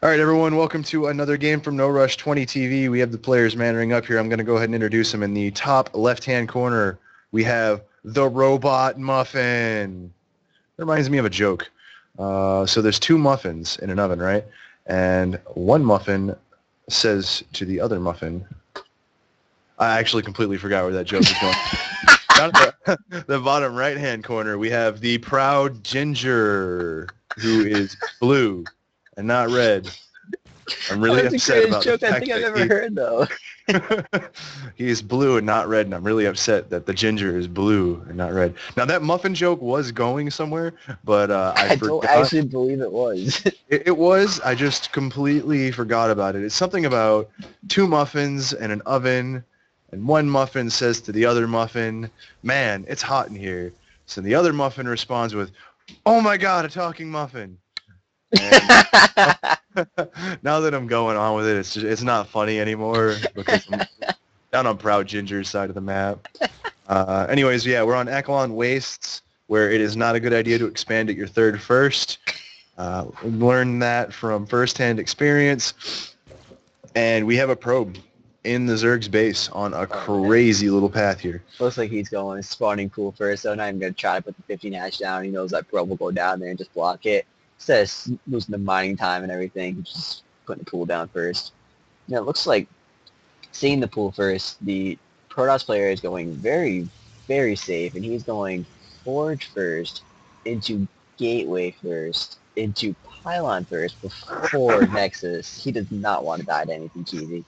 All right, everyone, welcome to another game from No Rush 20 TV. We have the players mannering up here. I'm going to go ahead and introduce them. In the top left-hand corner, we have the Robot Muffin. It reminds me of a joke. So there's two muffins in an oven, right? And one muffin says to the other muffin, I actually completely forgot where that joke is going. Down at the bottom right-hand corner, we have the ProudGinger, who is blue and not red. I'm really upset about the fact I think I've ever heard, though. He is blue and not red, and I'm really upset that the ginger is blue and not red. Now, that muffin joke was going somewhere, but I forgot. Don't actually believe it was. It was. I just completely forgot about it. It's something about two muffins and an oven, and one muffin says to the other muffin, "Man, it's hot in here." So the other muffin responds with, "Oh my God, a talking muffin." And now that I'm going on with it, it's not funny anymore because I'm down on ProudGinger's side of the map. Anyways, yeah, we're on Akilon Wastes, where it is not a good idea to expand at your third first. Learned that from first-hand experience. And we have a probe in the Zerg's base on a crazy little path here. Looks like he's going spawning pool first, so not even going to try to put the 50 Nash down. He knows that probe will go down there and just block it. Instead of losing the mining time and everything, he's just putting the pool down first. Now, it looks like seeing the pool first, the Protoss player is going very, very safe, and he's going Forge first, into Gateway first, into Pylon first before Nexus. He does not want to die to anything cheesy.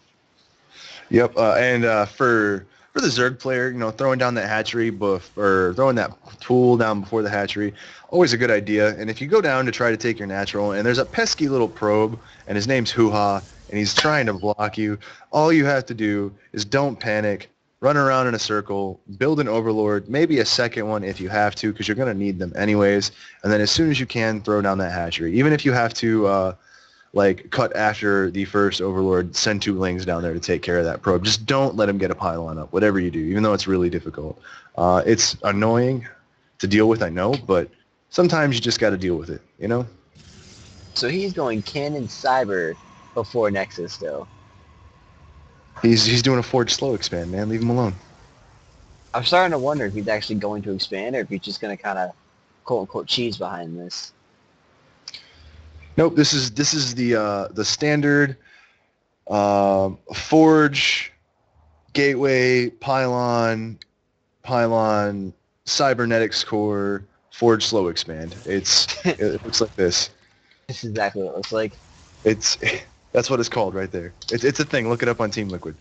Yep, and for the Zerg player, throwing down that hatchery or throwing that tool down before the hatchery, always a good idea. And if you go down to try to take your natural, and there's a pesky little probe, and his name's Hoo-Ha, and he's trying to block you, all you have to do is don't panic, run around in a circle, build an Overlord, maybe a second one if you have to, because you're going to need them anyways. And then as soon as you can, throw down that hatchery. Even if you have to cut after the first Overlord, send two Lings down there to take care of that probe. Just don't let him get a pylon up, whatever you do, even though it's really difficult. It's annoying to deal with, I know, but sometimes you just got to deal with it, So he's going Cannon Cyber before Nexus, though. He's doing a Forge slow expand, man. Leave him alone. I'm starting to wonder if he's actually going to expand or if he's just going to kind of quote-unquote cheese behind this. Nope, this is the standard Forge, Gateway, Pylon, Cybernetics Core, Forge Slow Expand. It looks like this. This is exactly what it looks like. That's what it's called right there. It's a thing. Look it up on Team Liquid.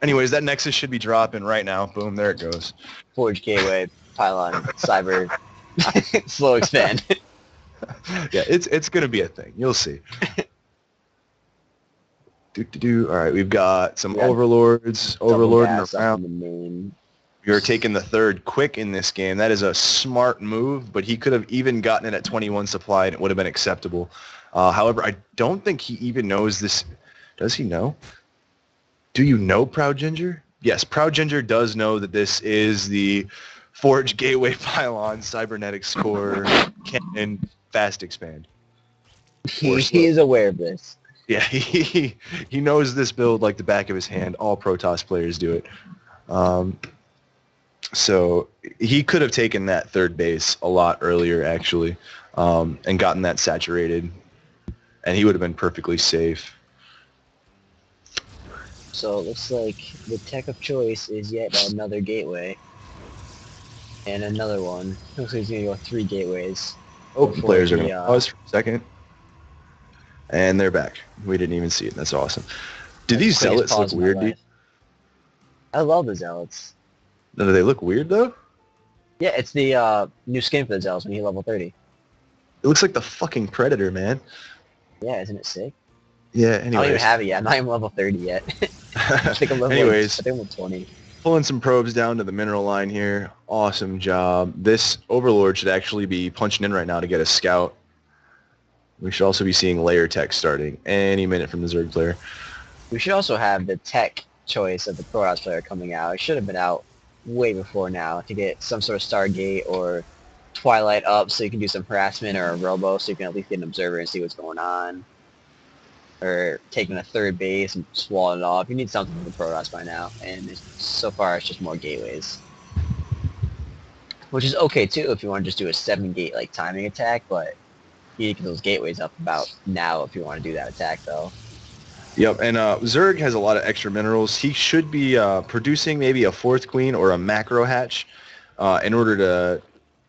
Anyways, that Nexus should be dropping right now. Boom, there it goes. Forge, Gateway, Pylon, Cyber, Slow Expand. Yeah, it's gonna be a thing. You'll see. All right, we've got some Overlords overlording around. You're taking the third quick in this game. That is a smart move, but he could have even gotten it at 21 supply and it would have been acceptable. However, I don't think he even knows this. Does he know? Do you know ProudGinger? Yes, ProudGinger does know that this is the Forge, Gateway, Pylon, Cybernetics Core, Cannon, Fast Expand. He is aware of this. Yeah, he knows this build like the back of his hand. All Protoss players do it. So he could have taken that third base a lot earlier, actually, and gotten that saturated, and he would have been perfectly safe. So it looks like the tech of choice is yet another gateway. And another one. Looks like he's going to go 3 gateways. Oh, players are going to pause for a second. And they're back. We didn't even see it. That's awesome. Do these Zealots look weird, dude? I love the Zealots. No, do they look weird, though? Yeah, it's the new skin for the Zealots when you level 30. It looks like the fucking Predator, man. Yeah, isn't it sick? Yeah, anyways. I don't even have it yet. I'm not even level 30 yet. I think I'm level, anyways. I think I'm level 20. Pulling some probes down to the mineral line here. Awesome job. This Overlord should actually be punching in right now to get a scout. We should also be seeing layer tech starting any minute from the Zerg player. We should also have the tech choice of the Protoss player coming out. It should have been out way before now to get some sort of Stargate or Twilight up so you can do some harassment or a Robo so you can at least get an observer and see what's going on. or taking a third base and swallowing it off. You need something for the Protoss by now, and so far it's just more gateways. Which is okay too if you want to just do a 7-gate like timing attack, but you need to get those gateways up about now if you want to do that attack though. Yep, and Zerg has a lot of extra minerals. He should be producing maybe a 4th queen or a macro hatch in order to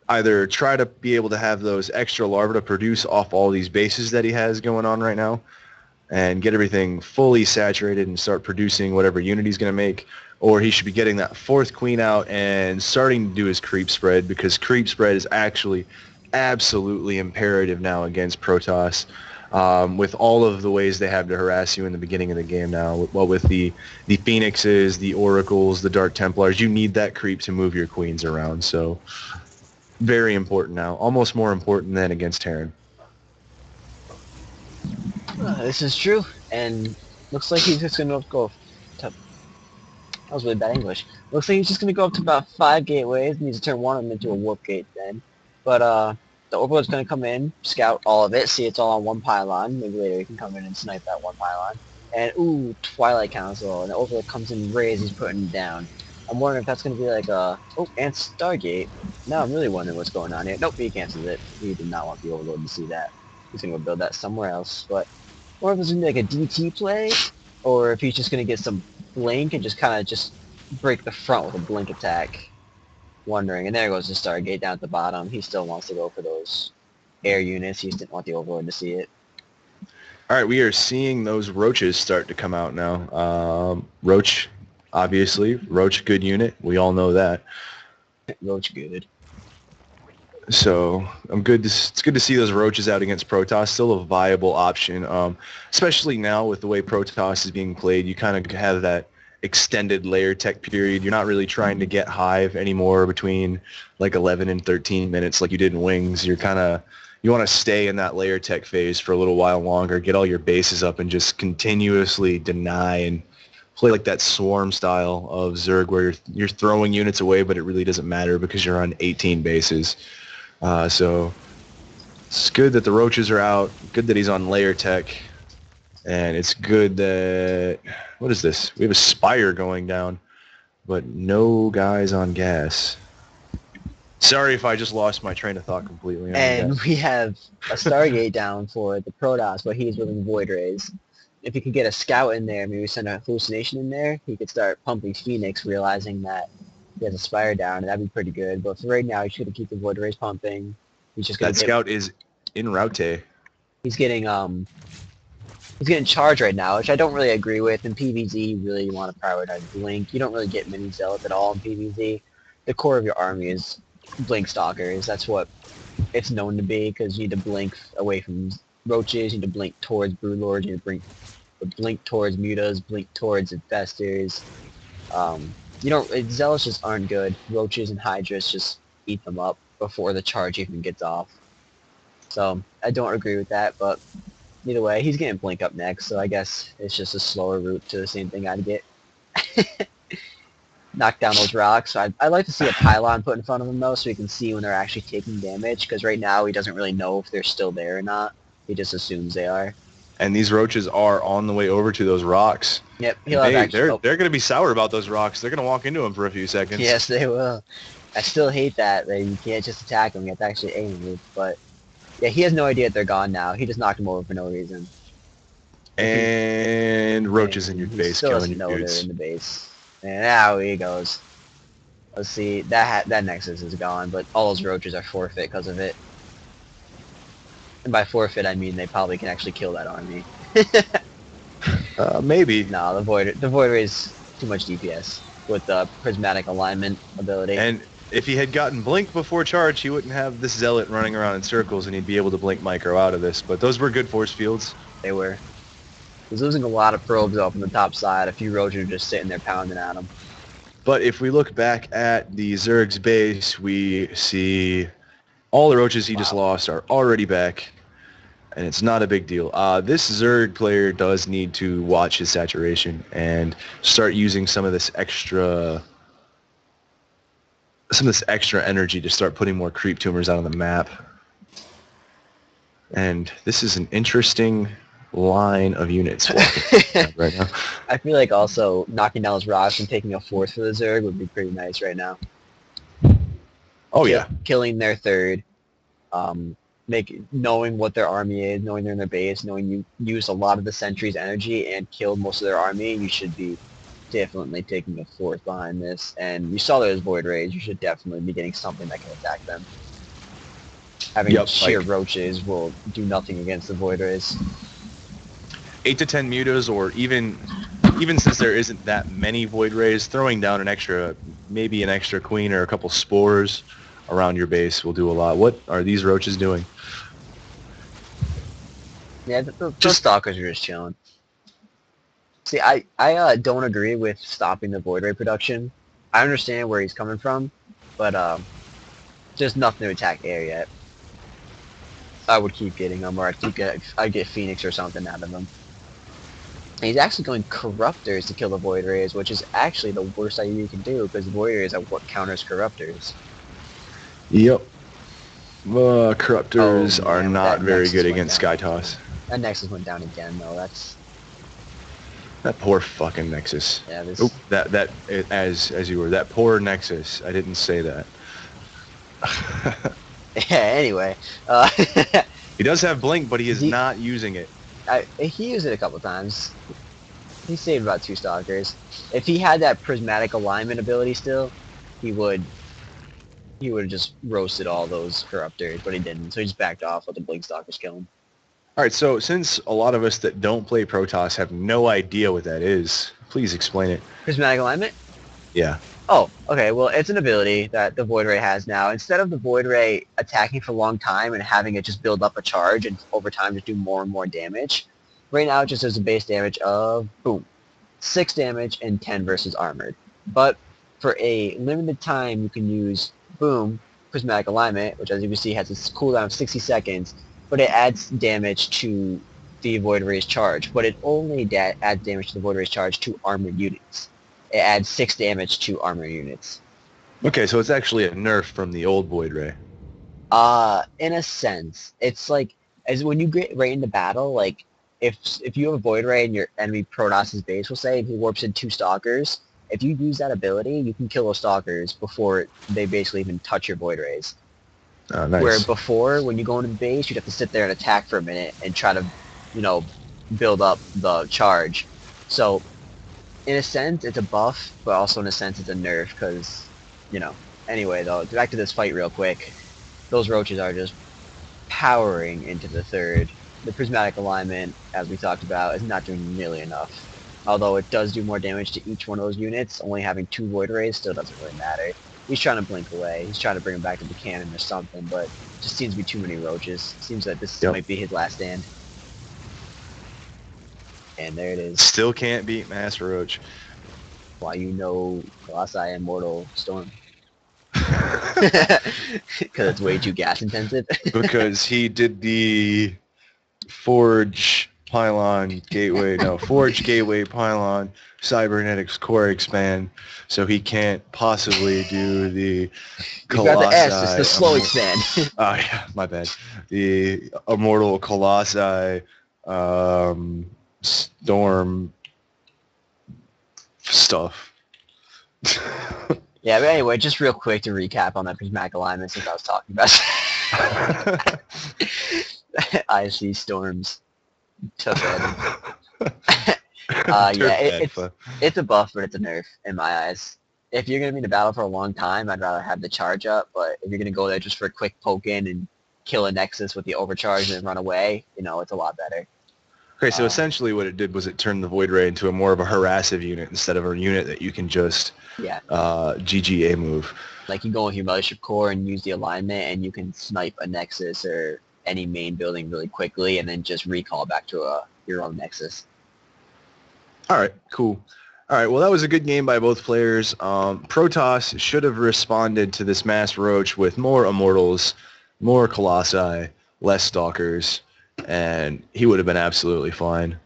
either try to be able to have those extra larvae to produce off all these bases that he has going on right now and get everything fully saturated and start producing whatever unit he's going to make. Or he should be getting that 4th queen out and starting to do his creep spread, because creep spread is actually absolutely imperative now against Protoss. With all of the ways they have to harass you in the beginning of the game now, well, with the Phoenixes, the Oracles, the Dark Templars, you need that creep to move your queens around. So very important now, almost more important than against Terran. This is true, and looks like he's just going to go to... That was really bad English. Looks like he's just going to go up to about 5 gateways, and needs to turn one of them into a warp gate then. But the Overlord's going to come in, scout all of it, see it's all on one pylon. Maybe later he can come in and snipe that one pylon. And, ooh, Twilight Council, and the Overlord comes in raised, he's putting it down. I'm wondering if that's going to be like a... Oh, and Stargate. Now I'm really wondering what's going on here. Nope, he cancels it. He did not want the Overlord to see that. He's going to go build that somewhere else, but... Or if it's going to be like a DT play, or if he's just going to get some blink and just kind of just break the front with a blink attack. Wondering. And there goes the Stargate down at the bottom. He still wants to go for those air units. He just didn't want the Overlord to see it. All right, we are seeing those roaches start to come out now. Roach, obviously. Roach, good unit. We all know that. Roach good. So it's good to see those roaches out against Protoss. Still a viable option, especially now with the way Protoss is being played. You kind of have that extended layer tech period. You're not really trying to get Hive anymore between like 11 and 13 minutes like you did in Wings. You want to stay in that layer tech phase for a little while longer, get all your bases up, and just continuously deny and play like that swarm style of Zerg where you're throwing units away, but it really doesn't matter because you're on 18 bases. So it's good that the roaches are out. Good that he's on layer tech. And it's good that... What is this? We have a Spire going down, but no guys on gas. Sorry if I just lost my train of thought completely. And we have a Stargate down for the Protoss, but he's willing Void Rays. If he could get a scout in there, maybe send a hallucination in there, he could start pumping Phoenix, realizing that he has a Spire down, and that'd be pretty good. But for right now, he's going to keep the Void Rays pumping. He's just going that scout is in route. He's getting charged right now, which I don't really agree with. In PvZ, you really want to prioritize Blink. You don't really get many Zealots at all in PvZ. The core of your army is Blink Stalkers. That's what it's known to be, because you need to blink away from roaches, you need to blink towards Broodlords, you need to blink towards Mutas, blink towards Infestors. Zealots just aren't good. Roaches and Hydras just eat them up before the charge even gets off. So I don't agree with that, but either way, he's getting blink up next, so I guess it's just a slower route to the same thing I'd get. Knock down those rocks. I'd like to see a pylon put in front of him, though, so he can see when they're actually taking damage, because right now he doesn't really know if they're still there or not. He just assumes they are. And these roaches are on the way over to those rocks. Yep. They're going to be sour about those rocks. They're going to walk into them for a few seconds. Yes, they will. I still hate that you can't just attack them. You have to actually aim them. But yeah, he has no idea that they're gone now. He just knocked them over for no reason. And roaches in your base, killing your dudes. They're in the base. And now he goes. Let's see. That Nexus is gone, but all those roaches are forfeit because of it. And by forfeit, I mean they probably can actually kill that army. Maybe. No, the Void Ray is too much DPS with the prismatic alignment ability. And if he had gotten Blink before charge, he wouldn't have this Zealot running around in circles, and he'd be able to Blink Micro out of this. But those were good force fields. They were. He's losing a lot of probes up on the top side. A few roaches are just sitting there pounding at him. But if we look back at the Zerg's base, we see all the roaches he just lost are already back, and it's not a big deal. This Zerg player does need to watch his saturation and start using some of this extra energy to start putting more creep tumors out on the map. And this is an interesting line of units walking right now. I feel like also knocking down those rocks and taking a fourth for the Zerg would be pretty nice right now. Oh yeah. Killing their third, knowing what their army is, knowing they're in their base, knowing you use a lot of the sentry's energy and killed most of their army, you should be definitely taking a fourth behind this. And you saw those Void Rays, you should definitely be getting something that can attack them. Having sheer roaches will do nothing against the Void Rays. 8 to 10 mutas, or even since there isn't that many Void Rays, throwing down maybe an extra queen or a couple spores around your base will do a lot. What are these roaches doing? Yeah, the stalkers are just chilling. See, I don't agree with stopping the Void Ray production. I understand where he's coming from, but just nothing to attack air yet. I would keep getting them, or I'd get Phoenix or something out of them. And he's actually going Corruptors to kill the Void Rays, which is actually the worst idea you can do, because the Void Rays are what counters Corruptors. Yep. Corruptors are not very good against Sky Toss. That Nexus went down again, though. That's... That poor fucking Nexus. Yeah, this... Oop, as you were. That poor Nexus. I didn't say that. Yeah, anyway. He does have Blink, but he is not using it. He used it a couple times. He saved about 2 Stalkers. If he had that prismatic alignment ability still, he would have just roasted all those Corruptors, but he didn't, so he just backed off, let the Blink Stalkers kill him. Alright, so since a lot of us that don't play Protoss have no idea what that is, please explain it. Prismatic alignment? Yeah. Oh, okay, well, it's an ability that the Void Ray has now. Instead of the Void Ray attacking for a long time and having it just build up a charge and over time just do more and more damage, right now it just does a base damage of, boom, 6 damage and 10 versus armored. But for a limited time, you can use, boom, Prismatic Alignment, which as you can see has a cooldown of 60 seconds, but it adds damage to the Void Ray's charge. But it only adds damage to the Void Ray's charge to armored units. It adds 6 damage to armor units. Okay, so it's actually a nerf from the old Void Ray. In a sense. It's like, as when you get right into battle, like, if you have a Void Ray and your enemy Protoss' base, will say, and he warps in 2 Stalkers, if you use that ability, you can kill those Stalkers before they basically even touch your Void Rays. Oh, nice. Where before, when you go into the base, you'd have to sit there and attack for a minute and try to, build up the charge. So, in a sense, it's a buff, but also in a sense, it's a nerf, because, Anyway, though, back to this fight real quick. Those roaches are just powering into the third. The Prismatic Alignment, as we talked about, is not doing nearly enough. Although it does do more damage to each one of those units, only having 2 Void Rays still doesn't really matter. He's trying to blink away. He's trying to bring him back to the cannon or something, but it just seems to be too many roaches. Seems like this might be his last stand. And there it is. Still can't beat Master Roach. Why Colossi Immortal Storm. Because it's way too gas intensive. Because he did the Forge Pylon Gateway, Forge Gateway Pylon Cybernetics Core Expand, so he can't possibly do the Colossi. You got the S, it's the slow expand. Oh yeah, my bad. The Immortal Colossi Storm stuff. Yeah, but anyway, just real quick to recap on that Prismatic Alignment since I was talking about IC Storms. Took it. It's a buff, but it's a nerf in my eyes. If you're going to be in the battle for a long time, I'd rather have the charge up, but if you're going to go there just for a quick poke in and kill a Nexus with the overcharge and then run away, it's a lot better. Okay, so essentially what it did was it turned the Void Ray into more of a harassive unit instead of a unit that you can just GGA move. Like you go with your Mothership Core and use the alignment and you can snipe a Nexus or any main building really quickly and then just recall back to your own Nexus. Alright, cool. Alright, well that was a good game by both players. Protoss should have responded to this Mass Roach with more Immortals, more Colossi, less Stalkers, and he would have been absolutely fine.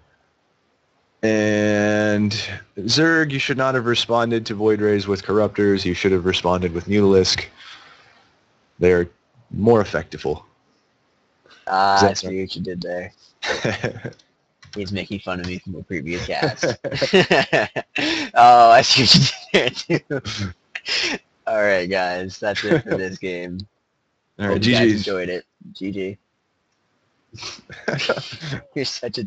And Zerg, you should not have responded to Void Rays with Corruptors. You should have responded with Mutalisk. They're more effective. I see what you did there. He's making fun of me from a previous cast. Oh, I see what you did there, too. All right, guys. That's it for this game. All Hope right, you guys GG's. enjoyed it. GG. You're such a